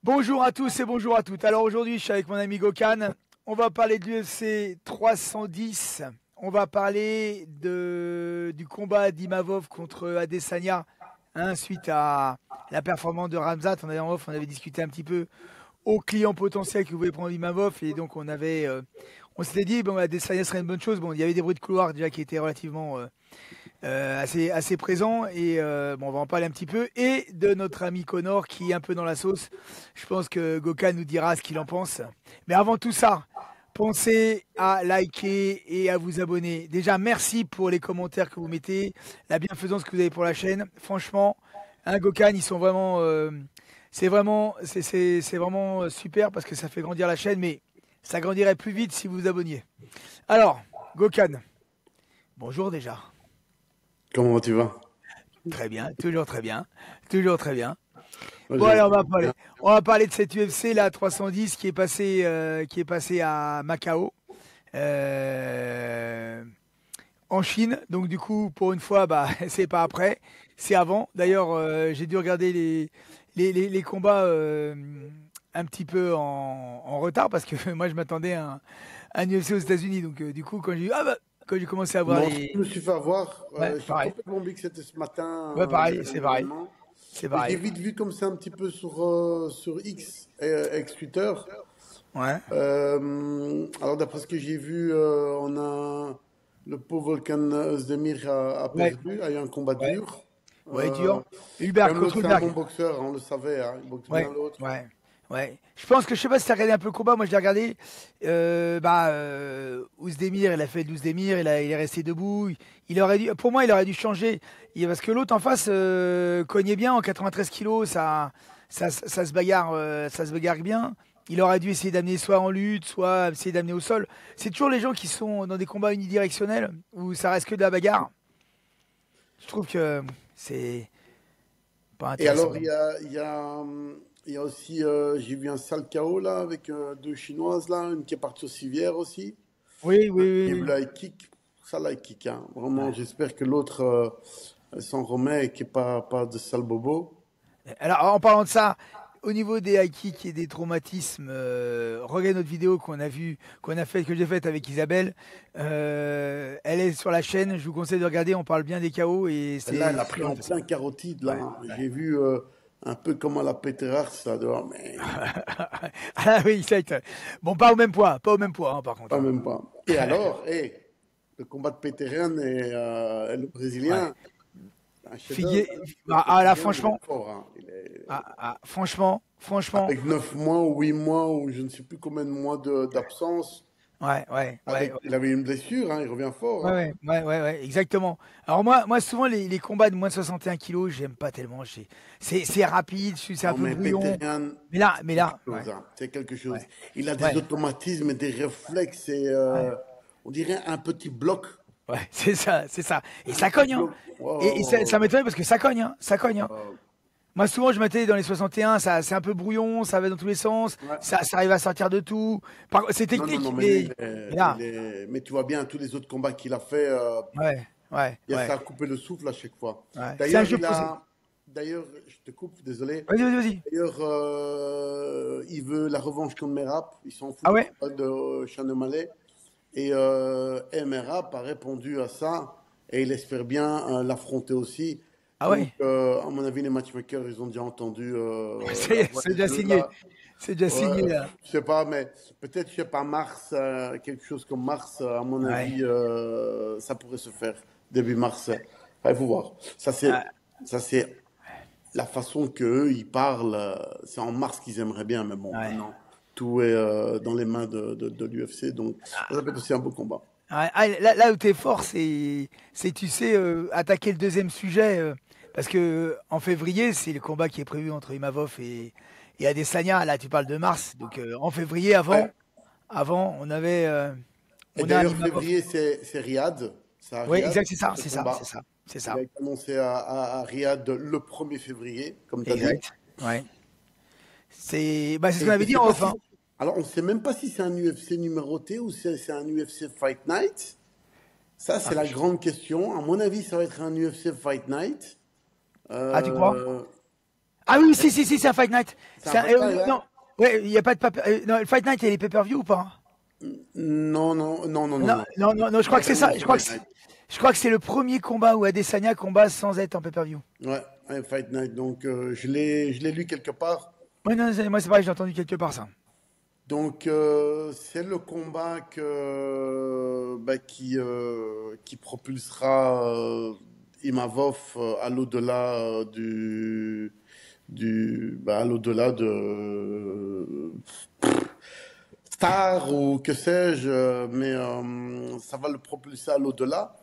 Bonjour à tous et bonjour à toutes. Alors aujourd'hui, je suis avec mon ami Gokhan. On va parler de l'UFC 310. On va parler du combat d'Imavov contre Adesanya, suite à la performance de Ramzat. On avait discuté un petit peu aux clients potentiels qui voulaient prendre Imavov et donc on s'était dit bon Adesanya serait une bonne chose. Bon, il y avait des bruits de couloir déjà qui étaient relativement assez présent et bon, on va en parler un petit peu et de notre ami Connor qui est un peu dans la sauce. Je pense que Gokhan nous dira ce qu'il en pense. Mais avant tout ça, pensez à liker et à vous abonner. Déjà, merci pour les commentaires que vous mettez, la bienfaisance que vous avez pour la chaîne. Franchement, Gokhan, ils sont vraiment, c'est vraiment super parce que ça fait grandir la chaîne, mais ça grandirait plus vite si vous vous abonniez. Alors, Gokhan, bonjour déjà. Comment tu vas? Très bien, toujours très bien, toujours très bien. Moi, Bon, je vais alors très bien. on va parler de cette UFC là 310 qui est passé à Macao, euh, en Chine. Donc du coup, pour une fois, bah c'est pas après, c'est avant. D'ailleurs, j'ai dû regarder les combats un petit peu en retard parce que moi je m'attendais à un UFC aux États-Unis. Donc du coup, quand j'ai commencé à voir Moi aussi, les, je me suis fait avoir. ouais, J'ai pareil, complètement oublié que c'était ce matin, ouais pareil, c'est pareil, l'événement. c'est Mais j'ai pareil. vite vu comme ça un petit peu sur X, ex-Twitter. Ouais. Alors, d'après ce que j'ai vu, on a le pauvre Volkan Ozdemir a Ouais, perdu, a eu un combat ouais, dur. ouais, Euh, dur. Hulberg Quand même, l'autre, contre c'est un bon Hulberg. boxeur, on le savait, hein, il boxe bien Ouais, l'autre. ouais, ouais. Je pense que je sais pas si t'as regardé un peu le combat. Moi, je l'ai regardé. Ousdemir, il a fait l'Ousdemir, il est resté debout. Il aurait dû, pour moi, il aurait dû changer. Parce que l'autre en face cognait bien en 93 kilos. Ça se bagarre bien. Il aurait dû essayer d'amener soit en lutte, soit essayer d'amener au sol. C'est toujours les gens qui sont dans des combats unidirectionnels où ça reste que de la bagarre. Je trouve que c'est pas Et intéressant. alors, il y a aussi, j'ai vu un sale chaos là, avec deux Chinoises là, une qui est partie aux civières aussi. Oui, oui, J'ai oui, vu oui. la high kick, ça la high kick, hein. Vraiment, Ouais. j'espère que l'autre s'en remet et qu'il n'y ait pas de sale bobo. Alors, en parlant de ça, au niveau des high kicks et des traumatismes, regarde notre vidéo que j'ai faite avec Isabelle. Elle est sur la chaîne. Je vous conseille de regarder. On parle bien des KO et Là, c'est elle a super pris en intéressant. plein carotide là, Ouais, hein. ouais. J'ai vu un peu comment la pétérard ça dehors, mais Ah oui, bon, pas au même poids, pas au même poids, hein, par contre, pas hein. même pas. Et alors, le combat de Pétérien et le Ouais. Brésilien, c'est un chef-d'œuvre, Figuier, hein. Le là, Pétérien, il franchement, est fort, hein. franchement, Avec 9 mois ou 8 mois ou je ne sais plus combien de mois d'absence. ouais, ouais, ouais, Il avait une blessure, hein, il revient fort, ouais, hein. ouais, ouais, ouais, ouais, exactement. Alors moi souvent les combats de moins de 61 kilos, j'aime pas tellement. C'est rapide, c'est un Non, peu mais brouillon. Peterian, Mais c'est quelque là, ouais, chose, hein. C'est quelque chose. ouais, Il a des ouais, automatismes et des réflexes et ouais, on dirait un petit bloc. ouais, c'est ça, c'est ça. Et Un ça petit cogne, hein. bloc. Et ça Oh, m'étonne parce que ça cogne, hein, ça cogne, hein. oh. Moi souvent je m'étais dans les 61, ça c'est un peu brouillon, ça va dans tous les sens, Ouais. ça arrive à sortir de tout. C'est Non, non, non, technique, mais lui, mais là, mais tu vois bien tous les autres combats qu'il a fait, ouais, ouais, ouais, ça a coupé le souffle à chaque fois. ouais. C'est un D'ailleurs, jeu posé. d'ailleurs, je te coupe, désolé. Vas-y, vas-y, vas-y. D'ailleurs, il veut la revanche contre Merab. Il s'en fout Ah du ouais? combat de Sean O'Malley. Et Merab a répondu à ça et il espère bien l'affronter aussi. Ah Donc, ouais? à mon avis, les matchmakers, ils ont déjà entendu la voix C'est des déjà jeux signé. là. C'est déjà Ouais, signé là. je sais pas, mais peut-être, je sais pas, mars, quelque chose comme mars, à mon Ouais. avis, ça pourrait se faire début mars. Il faut voir. Ah, Ça, c'est la façon qu'eux, ils parlent. C'est en mars qu'ils aimeraient bien, mais bon, ouais. maintenant, tout est dans les mains de l'UFC, donc ça peut être aussi un beau combat. Là où t'es fort, tu sais, attaquer le deuxième sujet. Parce que en février, c'est le combat qui est prévu entre Imavov et Adesanya. Là, tu parles de mars. Donc en février, Ouais. Et on a un d'ailleurs, Imavov. février, c'est Riyad. C'est à Oui, Riyad, exact, c'est ça, ce c'est ça, c'est combat. ça, c'est Il ça. a été annoncé à Riyad le 1er février, comme tu as dit. Exact. Ouais. C'est ce qu'on Et je avait dit sais en pas off, si. hein. Alors, on ne sait même pas si c'est un UFC numéroté ou si c'est un UFC Fight Night. Ça, Ah, c'est la grande question. À mon avis, ça va être un UFC Fight Night. tu crois? Euh, Ah oui, si, c'est un Fight Night. C'est un Fight Night, hein? Non, ouais, il y a pas de non, le Fight Night, il y a les pay-per-view ou pas? Non, non, non, non, non, Non, non. non, je crois que c'est ça. C'est Fight Night. Je crois que c'est le premier combat où Adesanya combat sans être en pay-per-view. Ouais, un Fight Night. Donc, je l'ai lu quelque part. Ouais, non, moi c'est pareil, j'ai entendu quelque part ça. Donc, c'est le combat qui propulsera Imavov à l'au-delà à l'au-delà de Star ou que sais-je, mais ça va le propulser à l'au-delà,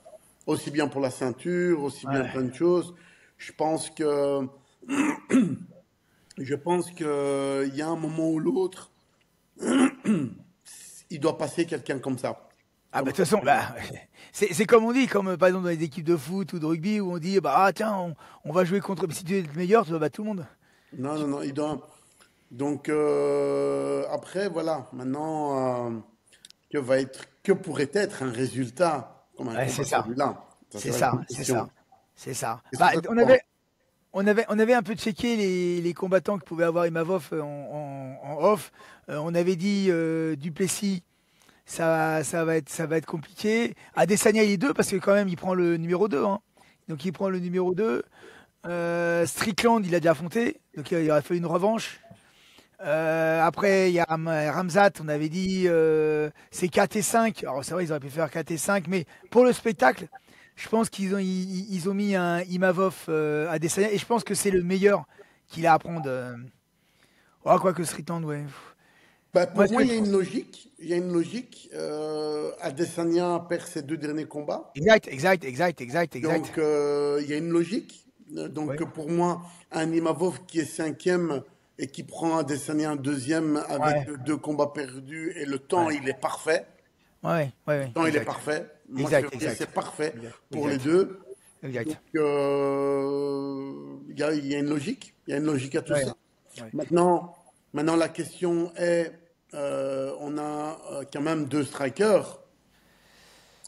aussi bien pour la ceinture, aussi bien Ouais. plein de choses. Je pense que, je pense que il y a un moment ou l'autre, il doit passer quelqu'un comme ça. Ah bah Comme de toute façon, bah, c'est comme on dit, comme par exemple dans les équipes de foot ou de rugby où on dit bah ah tiens on va jouer contre, mais si tu es le meilleur tu vas battre tout le monde. Non, non, non, il doit. Donc après, voilà, maintenant, que pourrait être un résultat comme un Ouais, combat c'est ça, celui-là? Ça, c'est c'est la ça, grande c'est question. ça, c'est ça. Qu'est-ce que Bah toi, tu on penses? avait on avait un peu checké les combattants que pouvait avoir Imavov en off. On avait dit Duplessis, ça va être compliqué. Adesanya il est 2 parce que quand même il prend le numéro 2, hein. Donc il prend le numéro 2. Strickland il a déjà affronté, donc il aurait fait une revanche. Après, il y a Ramzat, on avait dit c'est 4 et 5. Alors c'est vrai, ils auraient pu faire 4 et 5, mais pour le spectacle, je pense ils ont mis un Imavov à Adesanya, et je pense que c'est le meilleur qu'il a à prendre. Oh, quoi que Strickland, ouais. Bah, Moi, pour ce moi, que il je y a trouve. une logique. Il y a une logique. Adesanya perd ses deux derniers combats. Exact. Donc, il y a une logique. Donc, Ouais, pour moi, un Imavov qui est cinquième et qui prend Adesanya un deuxième avec ouais, deux combats perdus et le temps, ouais, il est parfait. Le temps, il est exact. parfait. Moi, je Exact, veux dire, c'est exact. parfait Exact, pour les exact, deux. Donc, exact. il y a une logique. Il y a une logique à tout Ouais, ça. ouais. Maintenant, la question est, on a quand même deux strikers.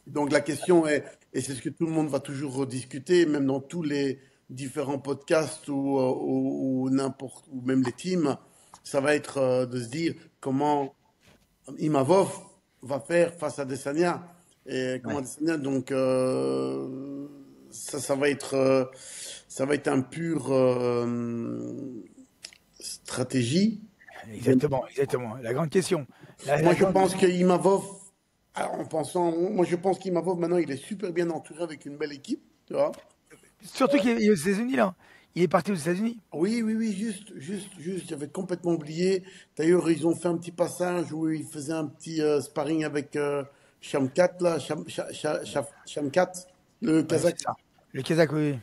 Donc la question est, et c'est ce que tout le monde va toujours rediscuter, même dans tous les différents podcasts ou n'importe, ou même les teams, ça va être de se dire comment Imavov va faire face à Desania. Et comment Ouais. Desania, donc ça va être un pur stratégie. Exactement. La grande question. Moi, La je grande... pense qu'Imavov, alors, moi, je pense qu'Imavov, maintenant, il est super bien entouré avec une belle équipe, tu vois. Surtout qu'il est aux États-Unis, là. Il est parti aux États-Unis. Oui, oui, oui, juste, j'avais complètement oublié. D'ailleurs, ils ont fait un petit passage où ils faisaient un petit sparring avec Shamkat, là, Shamkat, le Ouais, Kazakh. c'est ça. Le Kazakh, oui.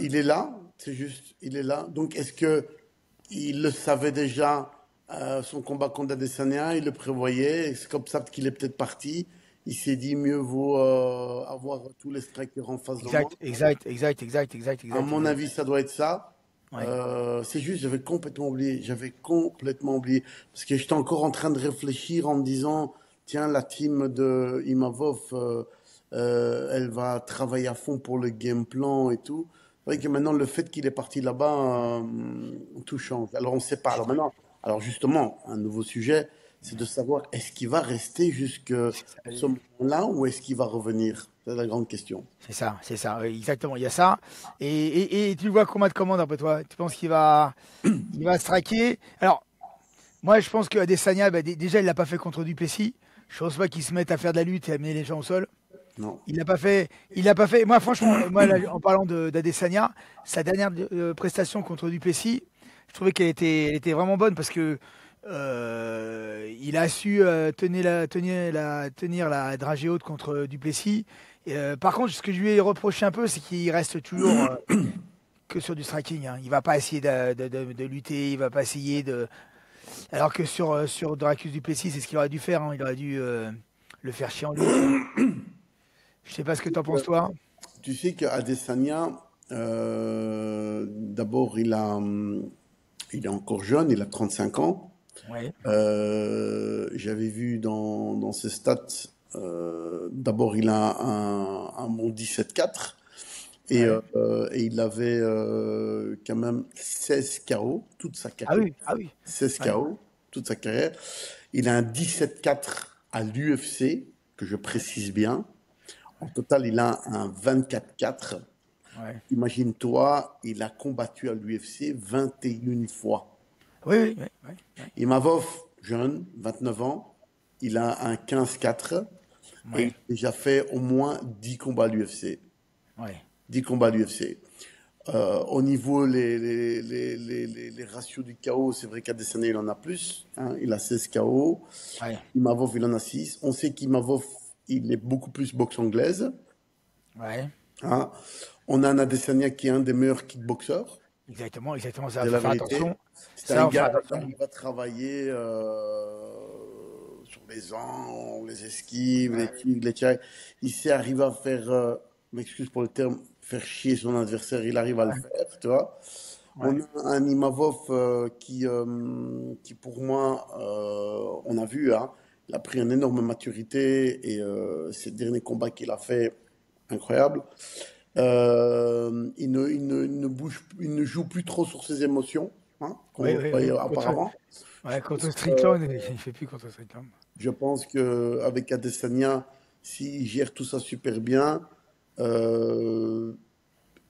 Il est là, c'est juste, il est là. Donc, est-ce que il le savait déjà, son combat contre Adesanya, il le prévoyait, et c'est comme ça qu'il est peut-être parti. Il s'est dit mieux vaut avoir tous les strikers en face de moi. À mon Exact. avis, ça doit être ça. Ouais. C'est juste, j'avais complètement oublié, parce que j'étais encore en train de réfléchir en me disant, tiens, la team de Imavov, elle va travailler à fond pour le game plan et tout. C'est vrai que maintenant, le fait qu'il est parti là-bas, tout change. Alors, on ne sait pas. Alors maintenant, alors justement, un nouveau sujet, c'est de savoir est-ce qu'il va rester jusque C'est ça, ce moment-là ou est-ce qu'il va revenir? C'est la grande question. c'est ça, oui, exactement. Il y a ça. Et tu le vois combat de commande après toi. Tu penses il va striker. Alors, moi, je pense que Adesanya, bah, déjà, il l'a pas fait contre Duplessis. Je pense pas qu'il se mette à faire de la lutte et à amener les gens au sol. Non. Il l'a pas fait. Il l'a pas fait. Moi, franchement, moi, là, en parlant d'Adesanya, sa dernière prestation contre Duplessis, je trouvais elle était vraiment bonne parce que il a su tenir la dragée haute contre Duplessis. Par contre, ce que je lui ai reproché un peu, c'est qu'il reste toujours que sur du striking, hein. Il va pas essayer de lutter, il va pas essayer de. Alors que sur Dracus Duplessis, c'est ce qu'il aurait dû faire, hein. Il aurait dû le faire chier en lutte. Je sais pas ce que t'en penses toi. Tu sais qu'Adesanya, d'abord, il est encore jeune, il a 35 ans. Ouais. J'avais vu dans ses stats, d'abord, il a un bon 17-4. Ouais. Et il avait quand même 16 KO toute sa Ah carrière. oui, ah oui. 16 Ouais, KO toute sa carrière. Il a un 17-4 à l'UFC, que je ouais, précise bien. En total, il a un 24-4. ouais. Imagine-toi, il a combattu à l'UFC 21 fois. Oui, oui, oui, oui, oui. Imavov, jeune, 29 ans, il a un 15-4 et il Ouais, a déjà fait au moins 10 combats à l'UFC. ouais, 10 combats à l'UFC. Au niveau les ratios du KO, c'est vrai qu'Adesanya, il en a plus. Hein, il a 16 KO. ouais, Imavov, il en a 6. On sait qu'Imavov, il est beaucoup plus boxe anglaise. ouais. Hein. On a un Adesanya qui est un des meilleurs kickboxers. Exactement, exactement. Ça, C'est faut la faire vérité. attention. C'est un Ça, faut faire gars qui attention. arrive à travailler sur les angles, les esquives, les Ouais, kicks, les tchacs. Il sait arriver à faire, m'excuse pour le terme, faire chier son adversaire. Il arrive à le ouais, faire, tu vois. On ouais. a un Imavov qui pour moi, on a vu, hein, il a pris une énorme maturité et ces derniers combats qu'il a fait, incroyable. Il ne joue plus trop sur ses émotions, hein, comme Oui, on oui, voyait oui. auparavant. Ouais, Parce contre que Strickland, il fait plus contre Strickland. je pense qu'avec Adesanya, s'il gère tout ça super bien, euh,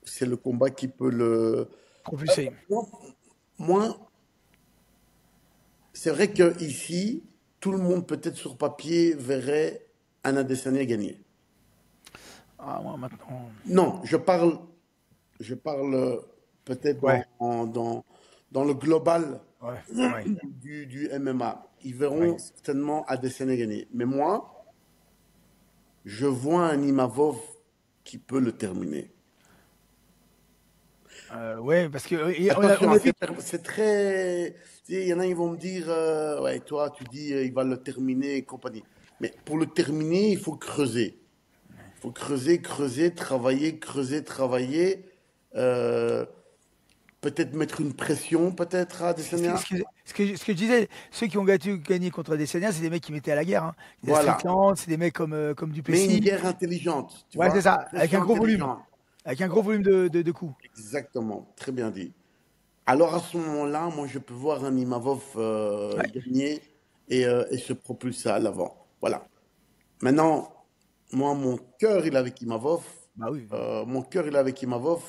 c'est le combat qui peut le. Propulsé. Moi, moi, c'est vrai que ici, tout le monde peut-être sur papier verrait un Adesanya gagner. Ah, moi, maintenant. Non, je parle peut-être Ouais, dans le global ouais, ouais, du MMA. Ils ouais. verront certainement Adesanya gagner. Mais moi, je vois un Imavov qui peut le terminer. Ouais, parce que Attention, on hein, a vu. c'est très. Tu sais, il y en a, ils vont me dire, ouais, toi, tu dis, il va le terminer et compagnie. Mais pour le terminer, il faut creuser. Il faut creuser, creuser, travailler, creuser, travailler. Euh, peut-être mettre une pression, peut-être, à Ce que, Adesanya. ce que- ce que je disais, ceux qui ont gagné contre Adesanya, c'est des mecs qui mettaient à la guerre. Hein. Il y a Voilà. Strickland, c'est des mecs comme Mais une Duplessis. guerre intelligente, tu Ouais, c'est vois. ça, Une avec pression un gros volume. intelligente. Avec un gros volume de coups. Exactement. Très bien dit. Alors à ce moment-là, moi, je peux voir un Imavov Ouais, gagner et se propulser à l'avant. Voilà. Maintenant, moi, mon cœur, il est avec Imavov. bah oui. Mon cœur, il est avec Imavov.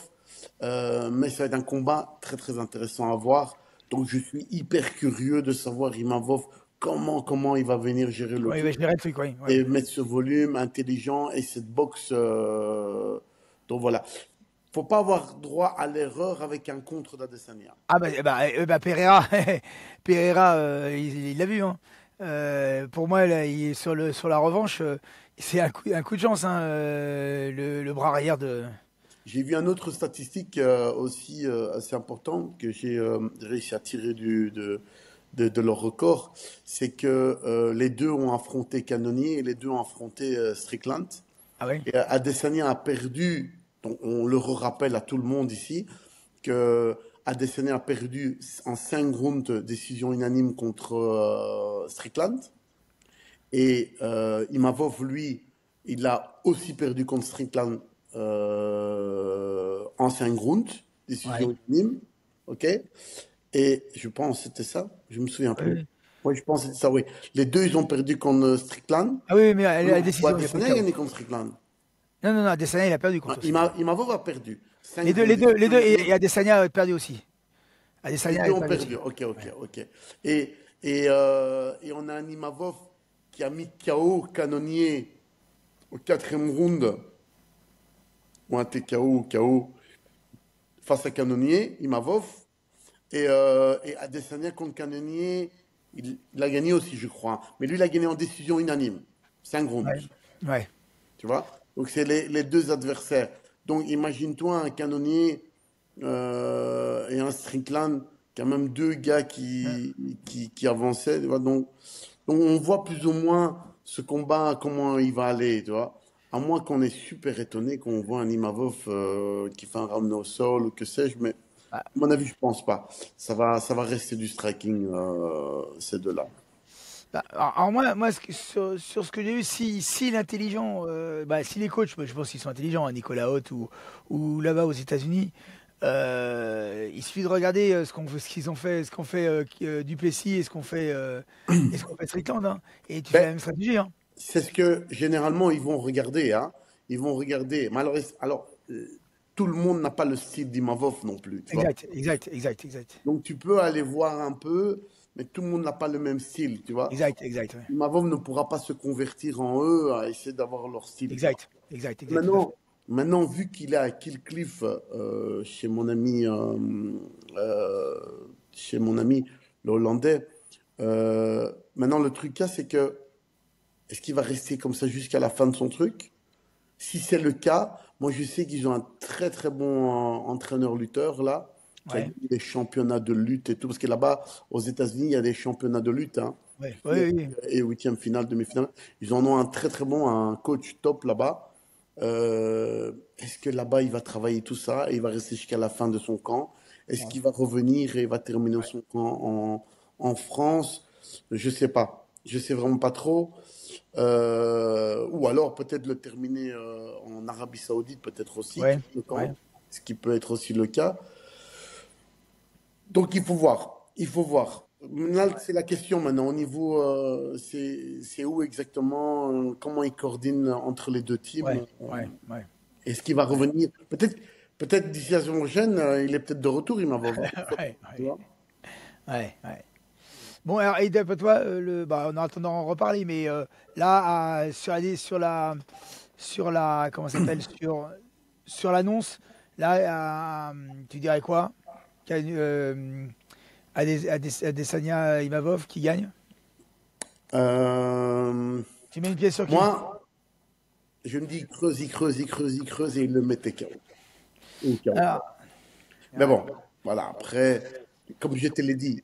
Mais ça va être un combat très, très intéressant à voir. Donc, je suis hyper curieux de savoir Imavov, comment il va venir gérer le Ouais, truc ouais, je verrai le truc, ouais. Ouais. et mettre ce volume intelligent et cette boxe. Donc, voilà. Faut pas avoir droit à l'erreur avec un contre d'Adesanya. Ah bah Pereira, Pereira, il l'a vu. Hein. Pour moi, là, sur la revanche, c'est un coup de chance, hein, le bras arrière de. J'ai vu un autre statistique aussi assez important que j'ai réussi à tirer de leur record, c'est que les deux ont affronté Cannonier et les deux ont affronté Strickland. Ah ouais? Et Adesanya a perdu, donc on le rappelle à tout le monde ici, que Adesanya a perdu en 5 rounds décision unanime contre Strickland. Et Imavov, lui, il a aussi perdu contre Strickland en 5 rounds, Ouais. décision unanime. OK? Et je pense que c'était ça, je me souviens Oui, plus. oui. Oui, je pense que c'était ça, oui. Les deux, ils ont perdu contre Strickland. Ah oui, oui, mais la Non, ou décision, il n'y a pas de Adesanya a KO. gagné contre Strickland. Non, non, non, Adesanya, il a perdu Non, contre Strickland. Imavov a perdu. 5 Les deux, rounds, les deux, les décision deux, unanime. et Adesanya a perdu aussi. Les Adesanya deux a ont perdu aussi. perdu. Ok, ok, Ouais. ok. Et on a un Imavov qui a mis KO Canonier au quatrième round, ou un TKO ou KO face à Canonier, Imavov. Et Adesanya contre Canonier, il a gagné aussi, je crois. Mais lui, il a gagné en décision unanime. 5 Ouais. rounds. Ouais. Tu vois? Donc, c'est les deux adversaires. Donc, imagine-toi un Canonier et un Strickland, quand même deux gars qui avançaient. Tu vois? Donc, on voit plus ou moins ce combat, comment il va aller. Tu vois? À moins qu'on est super étonné qu'on voit un Imavov qui fait un round au sol ou que sais-je, mais Ah, à mon avis, je pense pas. Ça va rester du striking, ces deux-là. Bah, alors moi sur ce que j'ai vu, si l'intelligent, si les coachs, moi, je pense qu'ils sont intelligents, hein, Nicolas Haute ou là-bas aux États-Unis, il suffit de regarder ce qu'ils ont fait, ce qu'on fait Duplessis et ce qu'on fait Strickland, hein, et tu fais Ben, la même stratégie, hein. c'est ce que généralement ils vont regarder, hein. Ils vont regarder. Mais alors, tout le monde n'a pas le style d'Imavov non plus, tu vois. Exact, exact, exact, exact, Donc tu peux aller voir un peu, mais tout le monde n'a pas le même style, tu vois. exact, exact, ouais. Imavov ne pourra pas se convertir en eux à essayer d'avoir leur style, tu vois. Exact, exact, exact, tout à fait. Maintenant, vu qu'il est à Killcliff euh, chez mon ami le Hollandais, maintenant le truc là, c'est que est-ce qu'il va rester comme ça jusqu'à la fin de son truc? Si c'est le cas, moi je sais qu'ils ont un très très bon entraîneur lutteur là, qui a Ouais, gagné des championnats de lutte et tout, parce que là-bas, aux États-Unis, il y a des championnats de lutte, hein, ouais, ouais, oui, et huitième finale, demi-finale. Ils en ont un très très bon, un coach top là-bas. Est-ce que là-bas, il va travailler tout ça et il va rester jusqu'à la fin de son camp? Est-ce oui. qu'il va revenir et il va terminer son camp en France? Je sais pas. Je sais vraiment pas trop. Ou alors peut-être le terminer en Arabie Saoudite, peut-être aussi, Ouais, quelques ouais. temps, ce qui peut être aussi le cas. Donc il faut voir, il faut voir. Là, c'est la question maintenant. Au niveau, c'est où exactement, comment il coordine entre les deux Ouais, teams. ouais, ouais. Est-ce qu'il va revenir? Peut-être d'ici la saison prochaine, il est peut-être de retour, il m'a vu. Ouais, Tu ouais, vois. ouais, ouais. Bon, alors, et d'après toi, on a attendant en reparler, mais là, sur la, comment ça s'appelle, sur l'annonce, là, tu dirais quoi? Adesanya Imavov qui gagne? Euh, Tu mets une pièce sur qui? Moi, je me dis, il creuse, il creuse, il creuse, il creuse et il le mettait KO. Au KO. Alors, Mais ouais, bon, voilà. Après, comme je te l'ai dit,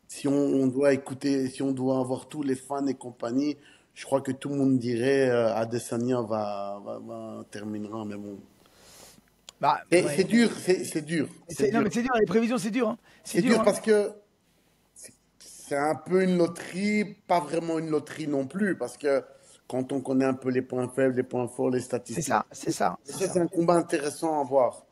si on doit écouter, si on doit avoir tous les fans et compagnie, je crois que tout le monde dirait Adesanya terminera. Mais bon, et c'est ouais. dur, c'est dur, c'est Non, dur. mais c'est dur, les prévisions, c'est dur, hein. C'est C'est dur, dur hein. parce que c'est un peu une loterie, pas vraiment une loterie non plus, parce que quand on connaît un peu les points faibles, les points forts, les C'est statistiques, ça, c'est ça, et c'est ça ça. c'est un combat intéressant à voir.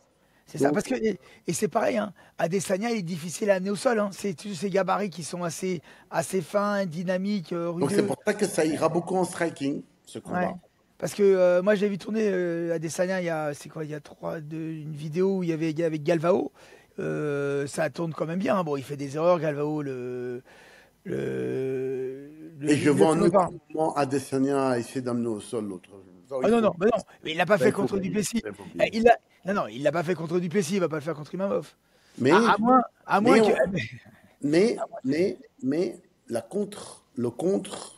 C'est ça, Donc, parce que et c'est pareil, hein, Adesanya il est difficile à amener au sol, hein. C'est tous ces gabarits qui sont assez fins, dynamiques, donc c'est rugueux. pour ça que ça ira beaucoup en striking, ce Ouais. combat. Parce que moi j'ai vu tourner Adesanya c'est quoi, il y a une vidéo où il y avait avec Galvao. Ça tourne quand même bien, hein. Bon, il fait des erreurs, Galvao, Et je il le vois en tourne pas. aucun moment Adesanya essayer d'amener au sol l'autre. Ça, Ah non, non, mais non, mais il l'a pas il fait faut contre oublier. Duplessis. Ça, il faut Eh, oublier. non, non, il l'a pas fait contre Duplessis, il va pas le faire contre Imavov. Mais, À moins mais, que. mais le contre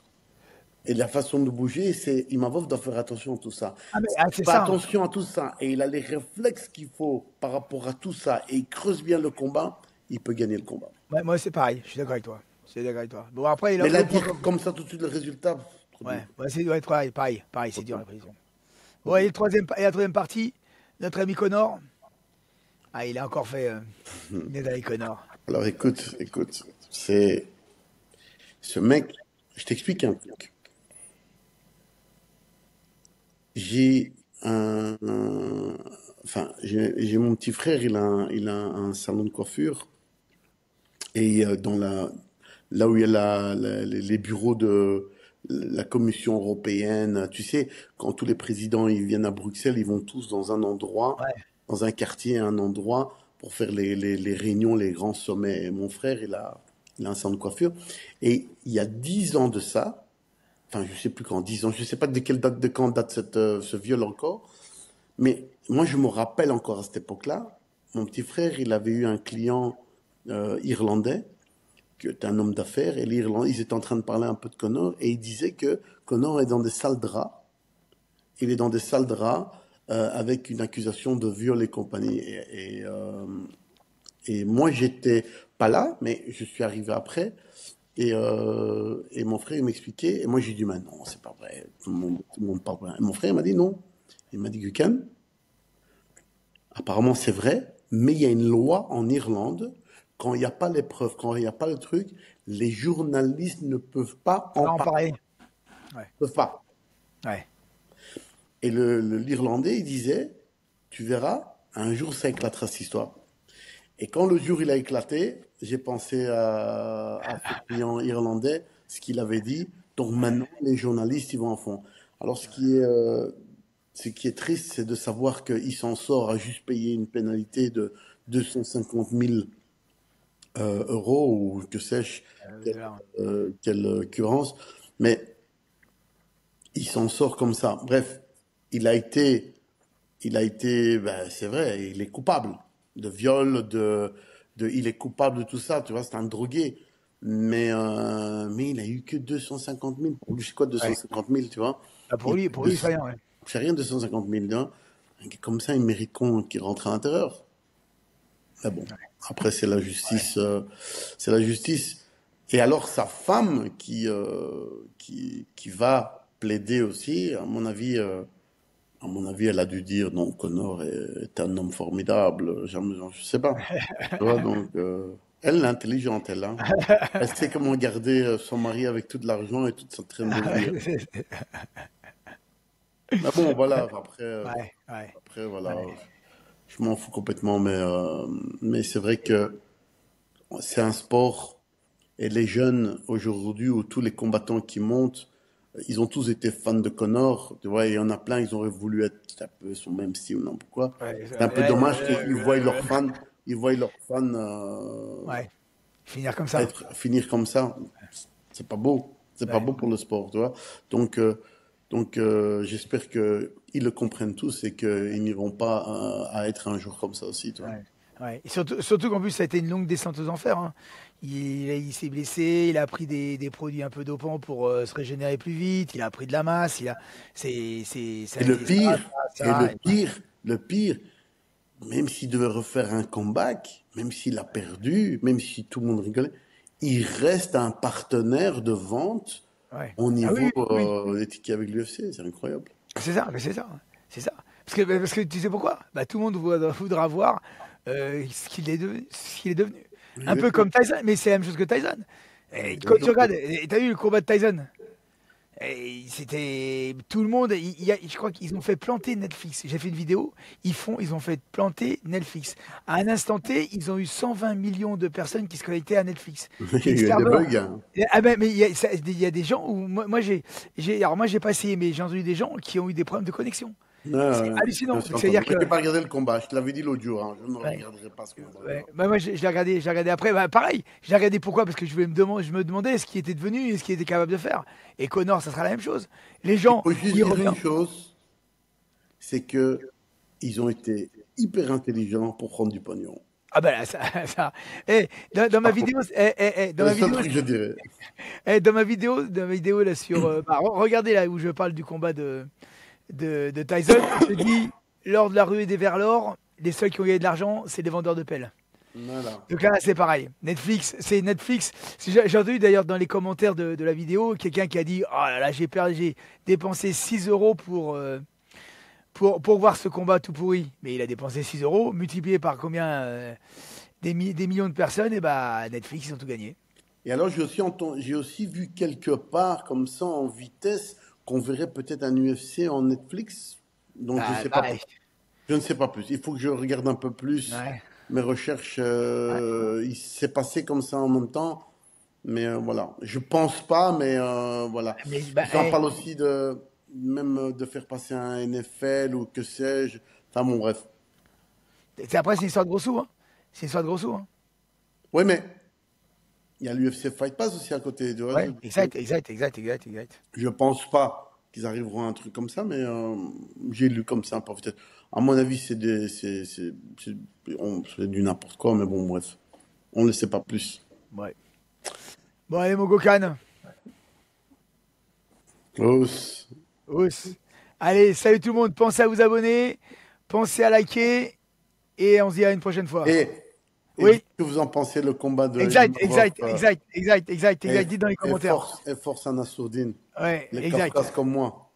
et la façon de bouger, c'est Imavov doit faire attention à tout ça. S'il C'est fait ça, hein. attention à tout ça et il a les réflexes qu'il faut par rapport à tout ça et il creuse bien le combat, il peut gagner le combat. Ouais, moi, c'est pareil, je suis d'accord avec toi. Je suis d'accord avec toi. Bon, après, Mais là, l'autre point. dire comme ça tout de suite le résultat, trop dur. Ouais, ouais, ouais, pareil, pareil, pareil, c'est Trop dur dur, la précision. trop Bon, dur. et la troisième partie, notre ami Connor. Ah, il a encore fait Nedal Connor. Alors écoute, c'est ce mec, je t'explique un truc. J'ai enfin, j'ai mon petit frère, il a un salon de coiffure et là où il y a les bureaux de la Commission européenne, tu sais, quand tous les présidents ils viennent à Bruxelles, ils vont tous dans un endroit, Ouais, dans un quartier, un endroit pour faire les réunions, les grands sommets. Et mon frère, il a un salon de coiffure et il y a 10 ans de ça. Enfin, je sais plus quand, 10 ans, je sais pas de quelle date, de quand date ce viol encore, mais moi je me rappelle encore à cette époque-là, mon petit frère, il avait eu un client irlandais, qui était un homme d'affaires, et l'Irlande, ils étaient en train de parler un peu de Connor, et il disait que Connor est dans des salles draps, il est dans des salles draps avec une accusation de viol et compagnie. Et moi, j'étais pas là, mais je suis arrivé après. Et mon frère, il m'expliquait. Et moi, j'ai dit, mais non, c'est pas vrai. Tout le monde parle vrai. Et mon frère, il m'a dit non. Il m'a dit, Gukan, apparemment, c'est vrai, mais il y a une loi en Irlande quand il n'y a pas les preuves, quand il n'y a pas le truc, les journalistes ne peuvent pas On en va en parler. parler. Ouais. Ils ne peuvent pas. Ouais. Et l'Irlandais, il disait, tu verras, un jour ça éclatera cette histoire. Et quand le jour il a éclaté, j'ai pensé à ce client irlandais, ce qu'il avait dit. Donc maintenant, les journalistes, ils vont en fond. Alors ce qui est triste, c'est de savoir qu'il s'en sort à juste payer une pénalité de 250 000 euros ou que sais-je, quelle occurrence. Mais il s'en sort comme ça. Bref, ben, c'est vrai, il est coupable de viol, il est coupable de tout ça, tu vois, c'est un drogué. Mais il a eu que 250 000. Pour lui, c'est quoi Ouais. 250 000, tu vois? Ah, Il a pour eu lui, c'est rien. Ouais. c'est rien 250 000, tu vois. Comme ça, il mérite qu'il rentre à l'intérieur. Mais bon, après, c'est la justice. C'est la justice. Et alors, sa femme qui va plaider aussi, à mon avis, elle a dû dire non, Connor est un homme formidable. Je sais pas. Tu vois, donc, elle est intelligente, elle. Hein. Elle sait comment garder son mari avec tout l'argent et toute sa traîne de vie. Mais bon, voilà. Ouais, ouais, Après, voilà. ouais. Je m'en fous complètement, mais c'est vrai que c'est un sport et les jeunes aujourd'hui ou tous les combattants qui montent, ils ont tous été fans de Connor, tu vois, et il y en a plein, ils auraient voulu être un peu son même style ou n'importe quoi. Ouais, C'est un peu dommage qu'ils voient leurs fans ouais. Finir comme ça. finir comme ça. C'est pas beau. C'est pas Ouais. beau pour le sport, tu vois. Donc, j'espère que ils le comprennent tous et qu'ils n'iront pas à être un jour comme ça aussi, tu vois. Ouais. Ouais. Et surtout qu'en plus, ça a été une longue descente aux enfers. Hein. Il s'est blessé, il a pris des produits un peu dopants pour se régénérer plus vite, il a pris de la masse, ça a Et le été ça, pire, et ça. le pire, même s'il devait refaire un comeback, même s'il a perdu, même si tout le monde rigolait, il reste un partenaire de vente Ouais. au Ah niveau oui, oui, oui. des tickets avec l'UFC. C'est incroyable. C'est ça, mais c'est ça. C'est ça. Parce que tu sais pourquoi? Bah, tout le monde voudra voir ce qu'il est devenu. Un peu comme Exactement. Tyson, mais c'est la même chose que Tyson. Et quand tu regardes, t'as vu le combat de Tyson? Et c'était tout le monde. Je crois qu'ils ont fait planter Netflix. J'ai fait une vidéo. Ils ont fait planter Netflix. À un instant T, ils ont eu 120 millions de personnes qui se connectaient à Netflix. Il Les y a eu des serveurs. bugs. Hein. Ah ben, mais il y a des gens où alors moi j'ai pas essayé, mais j'ai entendu des gens qui ont eu des problèmes de connexion. Ouais, C'est ouais, hallucinant. je Donc suis c'est-à-dire entendu. que Moi, j'ai pas regardé le combat. Je te l'avais dit l'autre jour. Hein. Je ne ouais, regarderai pas ce combat. ouais. Bah, moi j'ai regardé après. Bah, pareil, j'ai regardé pourquoi parce que je me demandais ce qu'il était devenu et ce qu'il était capable de faire. Et Connor, ça sera la même chose. Les Il gens, faut juste ils dire une reviennent. chose, c'est que ils ont été hyper intelligents pour prendre du pognon. Ah ben là, ça. Eh, dans ma Par contre, vidéo, c'est le seul truc que je dirais. dans ma vidéo là sur, bah, regardez là où je parle du combat de Tyson, je dis l'or de la rue et des vers l'or, les seuls qui ont gagné de l'argent, c'est les vendeurs de pelles. Voilà. Donc là, c'est pareil. C'est Netflix. J'ai entendu d'ailleurs dans les commentaires de la vidéo quelqu'un qui a dit oh là là, j'ai dépensé 6 euros pour voir ce combat tout pourri. Mais il a dépensé 6 euros, multiplié par combien des millions de personnes, et bah Netflix, ils ont tout gagné. Et alors, j'ai aussi vu quelque part, comme ça, en vitesse, qu'on verrait peut-être un UFC en Netflix. Donc, je Ah, sais pas plus. pareil. Je ne sais pas plus. Il faut que je regarde un peu plus Ouais, mes recherches. ouais. Il s'est passé comme ça en même temps. Mais voilà. Je pense pas, mais voilà. Mais bah, J'en parle aussi même de faire passer un NFL ou que sais-je. Enfin, bon, bref. après, c'est une histoire de gros sous. Hein. C'est une histoire de gros sous. Hein. Oui, mais il y a l'UFC Fight Pass aussi à côté. Tu vois, Ouais, exact. je pense pas qu'ils arriveront à un truc comme ça, mais j'ai lu comme ça, peut-être. À mon avis, c'est du n'importe quoi, mais bon, bref. On ne sait pas plus. Ouais. Bon, allez, mon Gokan. Os. Ous. Allez, salut tout le monde. Pensez à vous abonner. Pensez à liker. Et on se dit à une prochaine fois. Et, et dites Oui, ce que vous en pensez, le combat de exact, Imavov, Dites dans les et commentaires. force à Nassourdine. Ouais, Les exact. Kafkas comme moi.